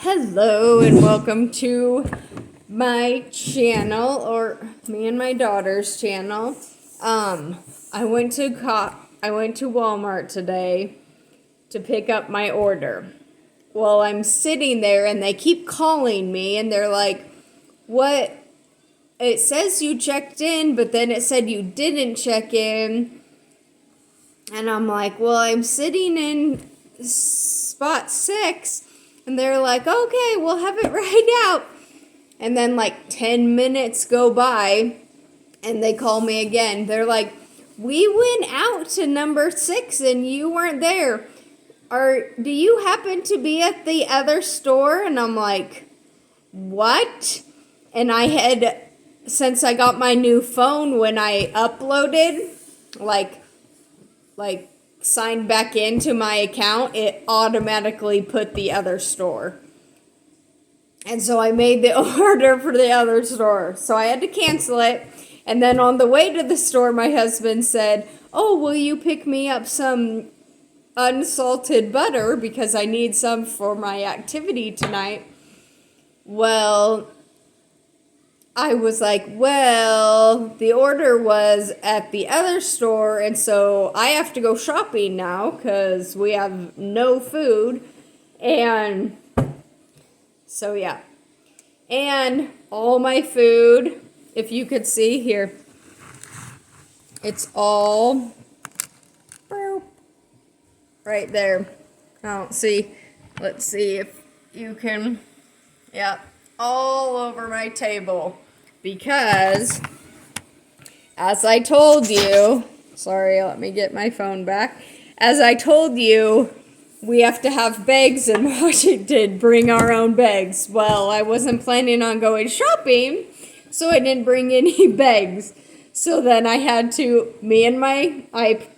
Hello and welcome to my channel, or me and my daughter's channel. I went to Walmart today to pick up my order. Well, I'm sitting there and they keep calling me and they're like, "What? It says you checked in, but then it said you didn't check in." And I'm like, "Well, I'm sitting in spot 6." And they're like, "Okay, we'll have it right out." And then like 10 minutes go by and they call me again. They're like, "We went out to number 6 and you weren't there. Do you happen to be at the other store?" And I'm like, "What?" And since I got my new phone, when I uploaded, like signed back into my account, it automatically put the other store. And so I made the order for the other store. So I had to cancel it. And then on the way to the store, my husband said, "Oh, will you pick me up some unsalted butter because I need some for my activity tonight?" Well, I was like, "Well, the order was at the other store, and so I have to go shopping now because we have no food." And so, yeah. And all my food, if you could see here, it's all right there. I don't see. Let's see if you can. Yeah, all over my table. Because, as I told you, sorry, let me get my phone back. As I told you, we have to have bags in Washington, bring our own bags. Well, I wasn't planning on going shopping, so I didn't bring any bags. So then I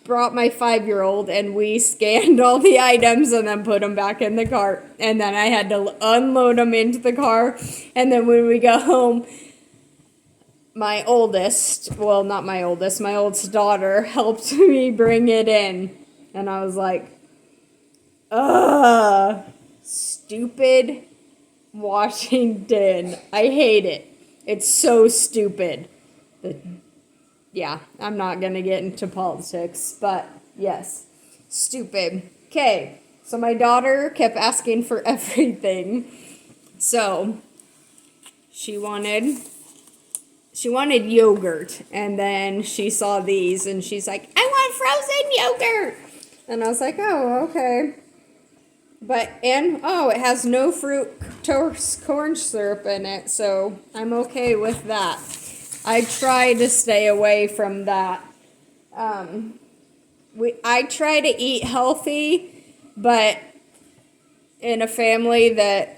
brought my 5-year-old and we scanned all the items and then put them back in the cart. And then I had to unload them into the car. And then when we got home, my oldest daughter helped me bring it in. And I was like, stupid Washington. I hate it. It's so stupid. Yeah, I'm not going to get into politics, but yes, stupid. Okay, so my daughter kept asking for everything. So she wanted yogurt, and then she saw these and she's like, "I want frozen yogurt." And I was like, "Oh, okay." It has no fructose corn syrup in it, so I'm okay with that. I try to stay away from that. I try to eat healthy, but in a family a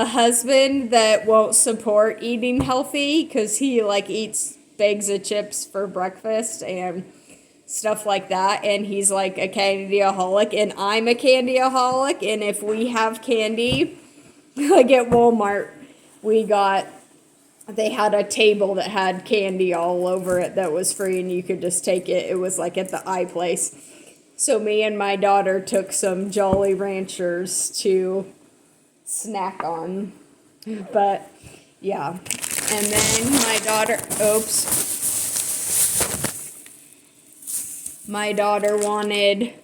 husband that won't support eating healthy because he eats bags of chips for breakfast and stuff like that, and he's like a candyaholic, and I'm a candyaholic, and if we have candy, like at Walmart, they had a table that had candy all over it that was free and you could just take it. It was like at the iPlace. So me and my daughter took some Jolly Ranchers to snack on. But yeah. And then my daughter wanted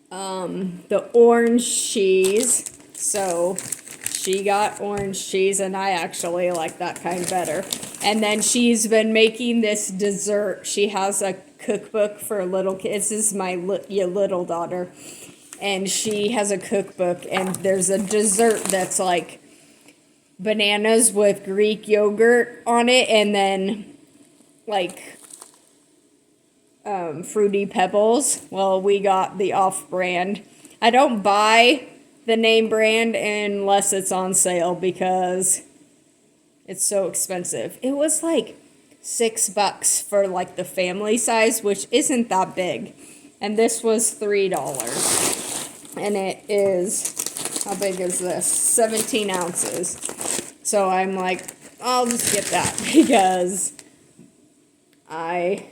the orange cheese. So she got orange cheese, and I actually like that kind better. And then she's been making this dessert. She has a cookbook for little kids. This is my little daughter. And she has a cookbook, and there's a dessert that's like bananas with Greek yogurt on it, and then Fruity Pebbles. Well, we got the off-brand. I don't buy the name brand unless it's on sale because it's so expensive. It was like $6 for the family size, which isn't that big. And this was $3. And it is, how big is this? 17 ounces. So I'm like, I'll just get that because I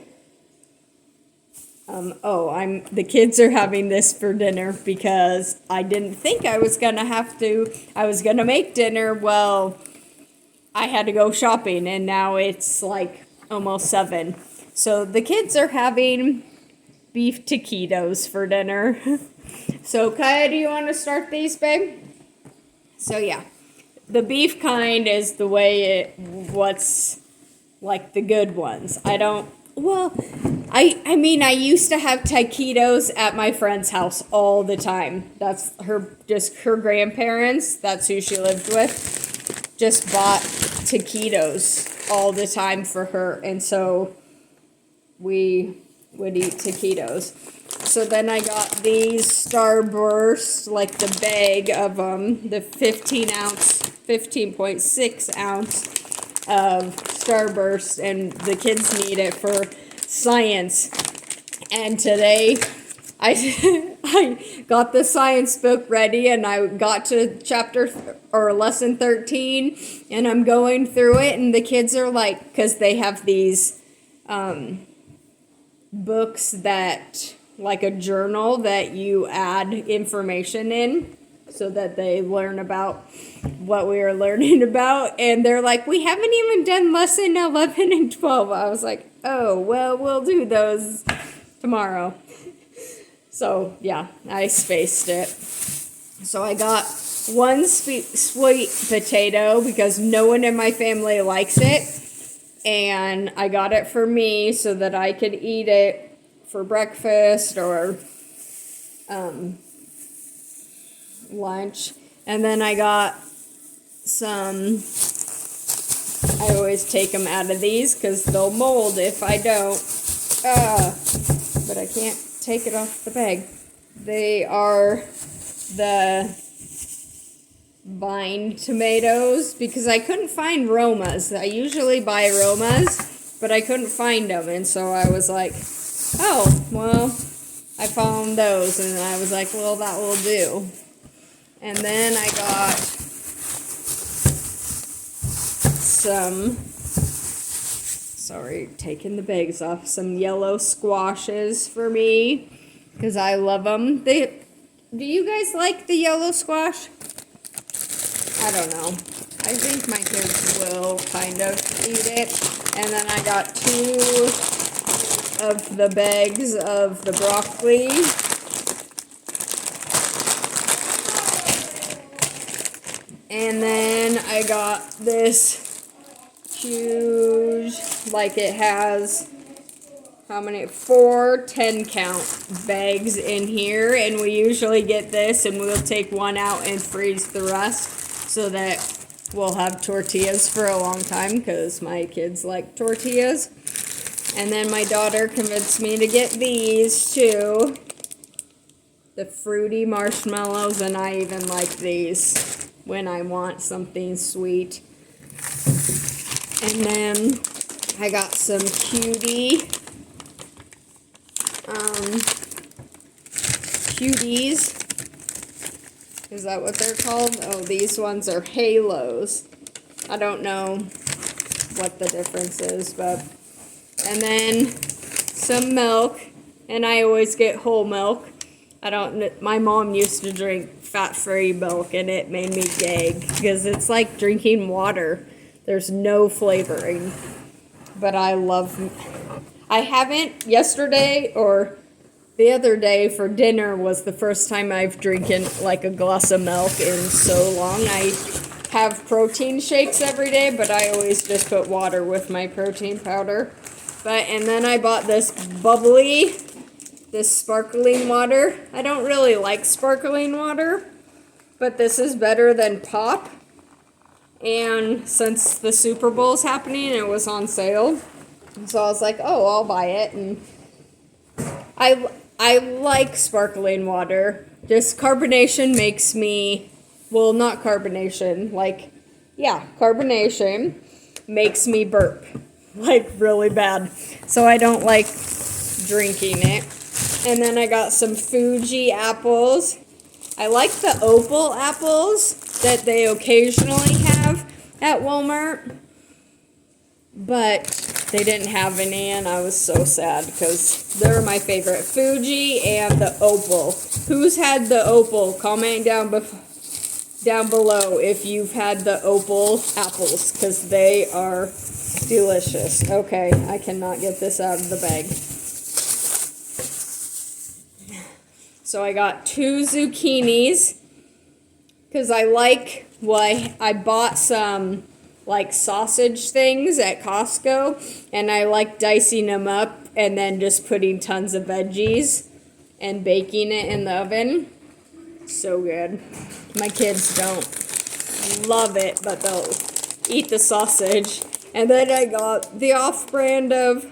The kids are having this for dinner because I didn't think I was gonna I was gonna make dinner. Well, I had to go shopping and now it's like almost 7. So the kids are having beef taquitos for dinner. So Kaya, do you want to start these, babe? So yeah, the beef kind is the way what's like the good ones. I mean, I used to have taquitos at my friend's house all the time. That's her grandparents, that's who she lived with, just bought taquitos all the time for her. And so we would eat taquitos. So then I got these Starburst, like the bag of the 15.6 ounce of Starburst, and the kids need it for science. And today I got the science book ready, and I got to lesson 13, and I'm going through it, and the kids are like, because they have these books that, like a journal that you add information in so that they learn about what we are learning about. And they're like, we haven't even done lesson 11 and 12. I was like, oh, well, we'll do those tomorrow. So, yeah, I spaced it. So I got one sweet potato because no one in my family likes it. And I got it for me so that I could eat it for breakfast or lunch. And then I got some, I always take them out of these because they'll mold if I don't. But I can't take it off the bag. They are the vine tomatoes because I couldn't find Romas. I usually buy Romas, but I couldn't find them. And so I was like, oh, well, I found those, and I was like, well, that will do. And then I got taking the bags off, some yellow squashes for me, because I love them. Do you guys like the yellow squash? I don't know. I think my kids will kind of eat it. And then I got 2 of the bags of the broccoli. And then I got this huge, like it has, how many? 4 10-count bags in here. And we usually get this and we'll take one out and freeze the rest so that we'll have tortillas for a long time because my kids like tortillas. And then my daughter convinced me to get these too. The fruity marshmallows, and I even like these when I want something sweet. And then I got some cuties. Is that what they're called? Oh, these ones are halos. I don't know what the difference is, but... And then some milk, and I always get whole milk. My mom used to drink fat-free milk, and it made me gag, because it's like drinking water. There's no flavoring. But I haven't, yesterday or the other day for dinner was the first time I've drinking like a glass of milk in so long. I have protein shakes every day, but I always just put water with my protein powder. And then I bought this sparkling water. I don't really like sparkling water, but this is better than pop. And since the Super Bowl's happening, it was on sale. So I was like, oh, I'll buy it. And I like sparkling water. Just carbonation makes me, well, not carbonation, carbonation makes me burp, like really bad. So I don't like drinking it. And then I got some Fuji apples. I like the opal apples that they occasionally have at Walmart. But they didn't have any, and I was so sad because they're my favorite. Fuji and the Opal. Who's had the Opal? Comment down below if you've had the Opal apples, because they are delicious. Okay, I cannot get this out of the bag. So I got 2 zucchinis because I bought some like sausage things at Costco, and I like dicing them up and then just putting tons of veggies and baking it in the oven. So good. My kids don't love it, but they'll eat the sausage. And then I got the off-brand of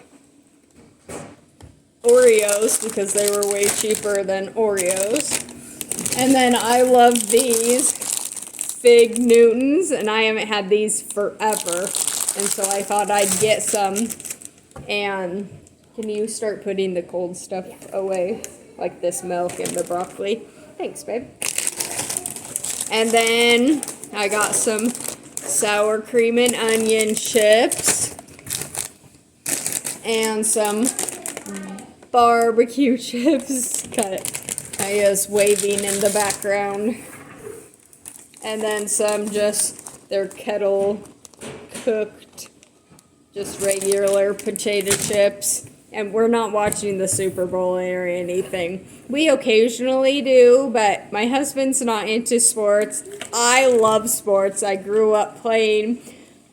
Oreos because they were way cheaper than Oreos. And then I love these Fig Newtons, and I haven't had these forever. And so I thought I'd get some. And can you start putting the cold stuff away? Like this milk and the broccoli. Thanks, babe. And then I got some sour cream and onion chips. And some barbecue chips. I was waving in the background. And then some they're kettle cooked, just regular potato chips. And we're not watching the Super Bowl or anything. We occasionally do, but my husband's not into sports. I love sports. I grew up playing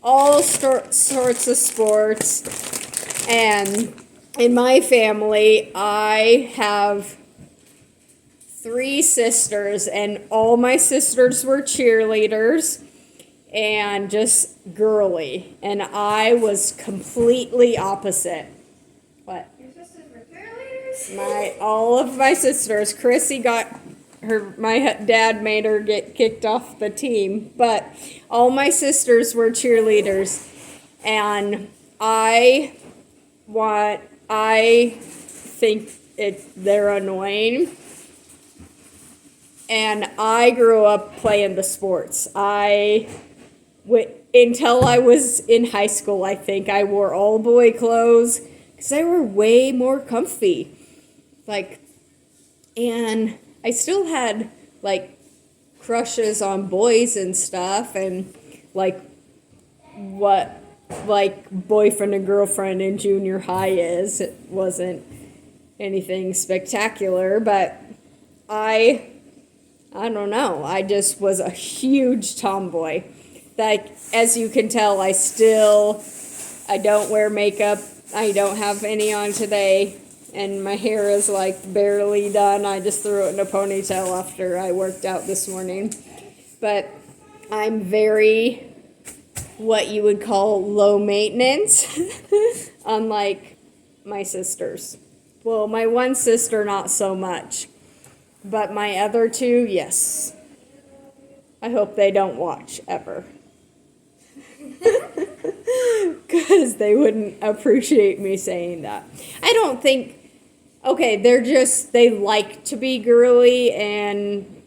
all sorts of sports. And in my family, I have 3 sisters, and all my sisters were cheerleaders and just girly. And I was completely opposite. What? Your sisters were cheerleaders? All of my sisters. Chrissy my dad made her get kicked off the team, but all my sisters were cheerleaders, and I think they're annoying. And I grew up playing the sports. Until I was in high school, I think I wore all boy clothes because they were way more comfy. And I still had crushes on boys and stuff, and what boyfriend and girlfriend in junior high is. It wasn't anything spectacular, but I don't know. I just was a huge tomboy. As you can tell, I don't wear makeup. I don't have any on today. And my hair is barely done. I just threw it in a ponytail after I worked out this morning. But I'm very, what you would call low maintenance, unlike my sisters. Well, my one sister, not so much. But my other 2, yes. I hope they don't watch ever. Because they wouldn't appreciate me saying that. I don't think, they like to be girly and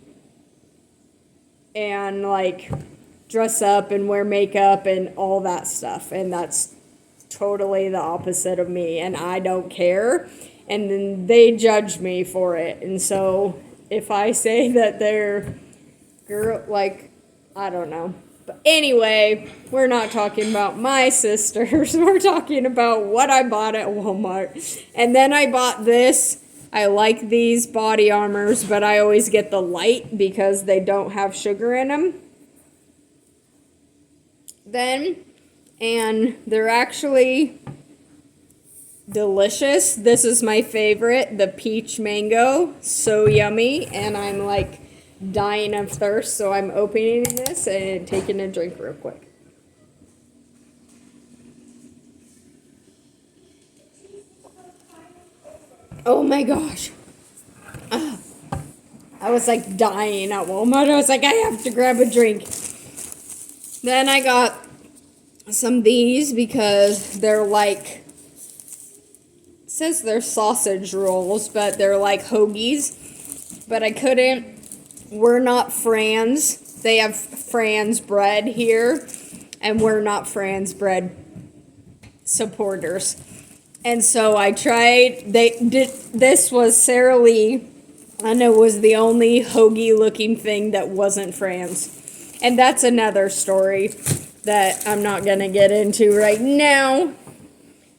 dress up and wear makeup and all that stuff. And that's totally the opposite of me. And I don't care. And then they judge me for it. And so if I say that they're I don't know. But anyway, we're not talking about my sisters. We're talking about what I bought at Walmart. And then I bought this. I like these body armors, but I always get the light because they don't have sugar in them. And they're actually delicious. This is my favorite, the peach mango. So yummy, and I'm dying of thirst, so I'm opening this and taking a drink real quick. Oh my gosh. I was dying at Walmart. I was I have to grab a drink. Then I got some of these because they're says they're sausage rolls, but they're hoagies. But I couldn't. We're not Franz. They have Franz bread here, and we're not Franz bread. supporters. And so I tried, this was Sara Lee, and it was the only hoagie looking thing that wasn't Fran's. And that's another story that I'm not going to get into right now.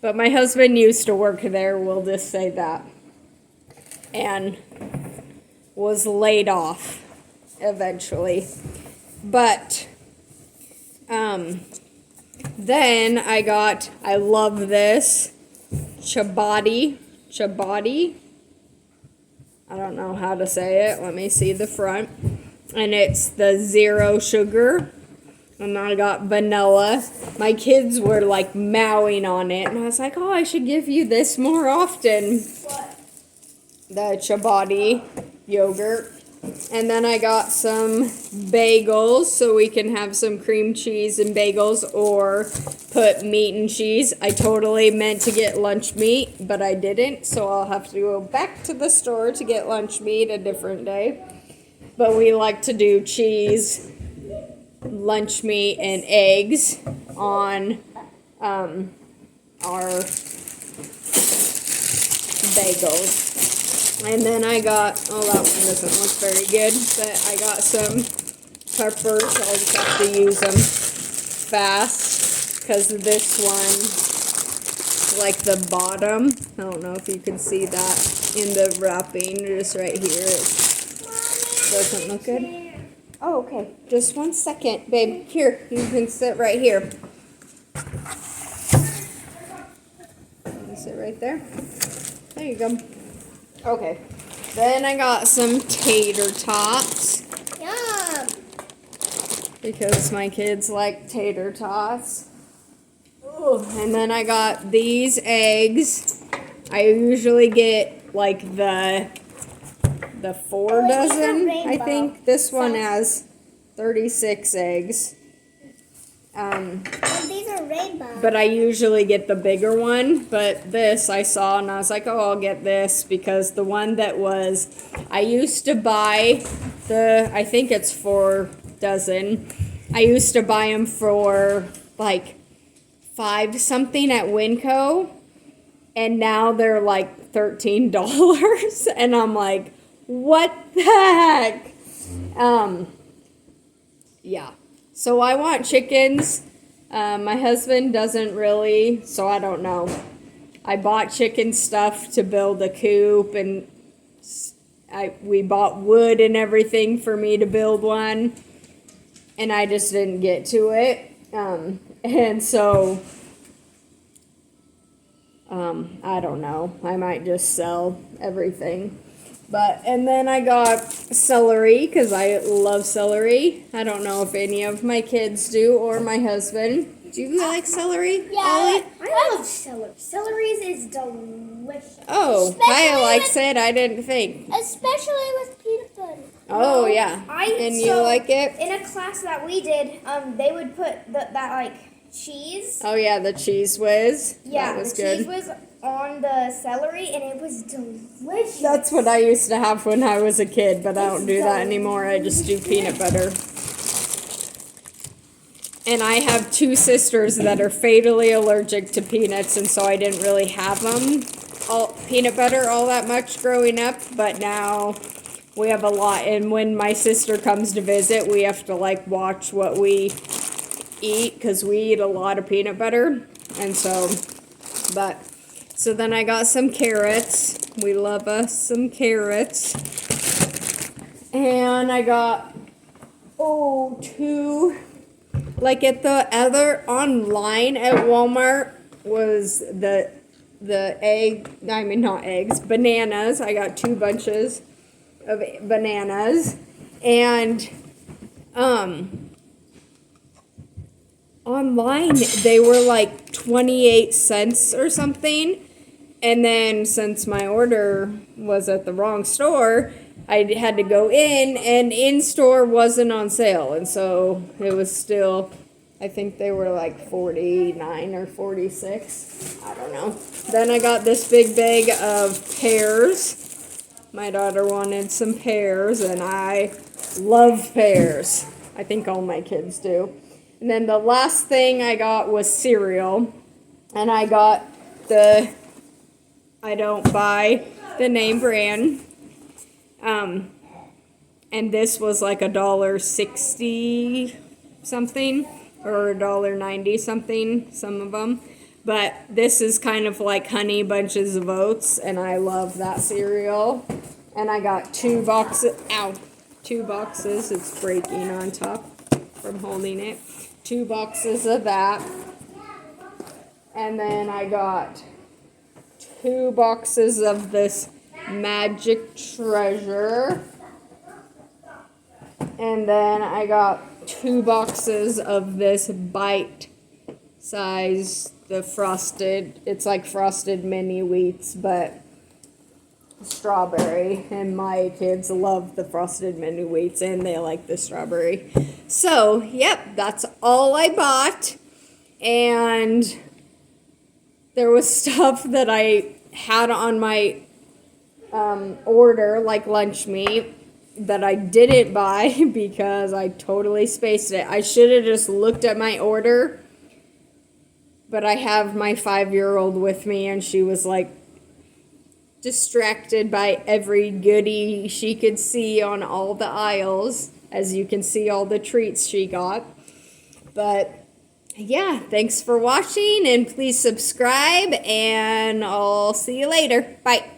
But my husband used to work there, we'll just say that. And was laid off eventually. But then I love this Chobani. I don't know how to say it. Let me see the front. And it's the 0 sugar. And I got vanilla. My kids were like mowing on it. And I was like, oh, I should give you this more often. What? The Chobani yogurt. And then I got some bagels so we can have some cream cheese and bagels or put meat and cheese. I totally meant to get lunch meat, but I didn't. So I'll have to go back to the store to get lunch meat a different day. But we like to do cheese, lunch meat, and eggs on our bagels. And then I got, oh, that one doesn't look very good, but I got some peppers. I'll just have to use them fast because this one, like the bottom, I don't know if you can see that in the wrapping, just right here, it doesn't look good. Oh, okay. Just 1 second, babe. Here, you can sit right here. You sit right there. There you go. Okay. Then I got some tater tots Yum. because my kids like tater tots. Ooh. And then I got these eggs. I usually get like the 4 dozen, I think. This one has 36 eggs. These are rainbow. But I usually get the bigger one. But this I saw and I was like, oh, I'll get this because the one that was, I used to buy I think it's 4 dozen. I used to buy them for like 5 something at Winco. And now they're like $13. And I'm like, what the heck? Yeah. So I want chickens. My husband doesn't really, so I don't know. I bought chicken stuff to build a coop, and we bought wood and everything for me to build one, and I just didn't get to it. And so, I don't know. I might just sell everything. And then I got celery, because I love celery. I don't know if any of my kids do, or my husband. Do you like celery, Yeah, Ollie? I love celery. Celery is delicious. Oh, Especially Kaya likes with- it. I didn't think. Especially with peanut butter. Oh, yeah. And you like it? In a class that we did, they would put that like cheese. Oh, yeah, the cheese whiz. Yeah, That was the good. cheese was on the celery, and it was delicious. That's what I used to have when I was a kid, but I don't do that anymore. I just do peanut butter. And I have 2 sisters that are fatally allergic to peanuts, and so I didn't really have peanut butter all that much growing up, but now we have a lot. And when my sister comes to visit, we have to like watch what we eat because we eat a lot of peanut butter. And so then I got some carrots. We love us some carrots. And I got, 2, like at the other online at Walmart was the bananas. I got 2 bunches of bananas. And online they were like 28 cents or something. And then since my order was at the wrong store, I had to go in, and in-store wasn't on sale. And so it was still, I think they were like 49 or 46. I don't know. Then I got this big bag of pears. My daughter wanted some pears, and I love pears. I think all my kids do. And then the last thing I got was cereal. And I got the, I don't buy the name brand. And this was like $1.60 something or $1.90 something, some of them. But this is kind of like Honey Bunches of Oats, and I love that cereal. And I got 2 boxes, ow, 2 boxes, it's breaking on top from holding it. 2 boxes of that. And then I got 2 boxes of this Magic Treasure. And then I got 2 boxes of this bite size, the frosted, it's like frosted mini wheats, but strawberry. And my kids love the frosted mini wheats and they like the strawberry. So, yep, that's all I bought. And there was stuff that I had on my order, like lunch meat, that I didn't buy because I totally spaced it. I should have just looked at my order, but I have my 5-year-old with me and she was like distracted by every goodie she could see on all the aisles. As you can see, all the treats she got. But yeah, thanks for watching and please subscribe and I'll see you later. Bye.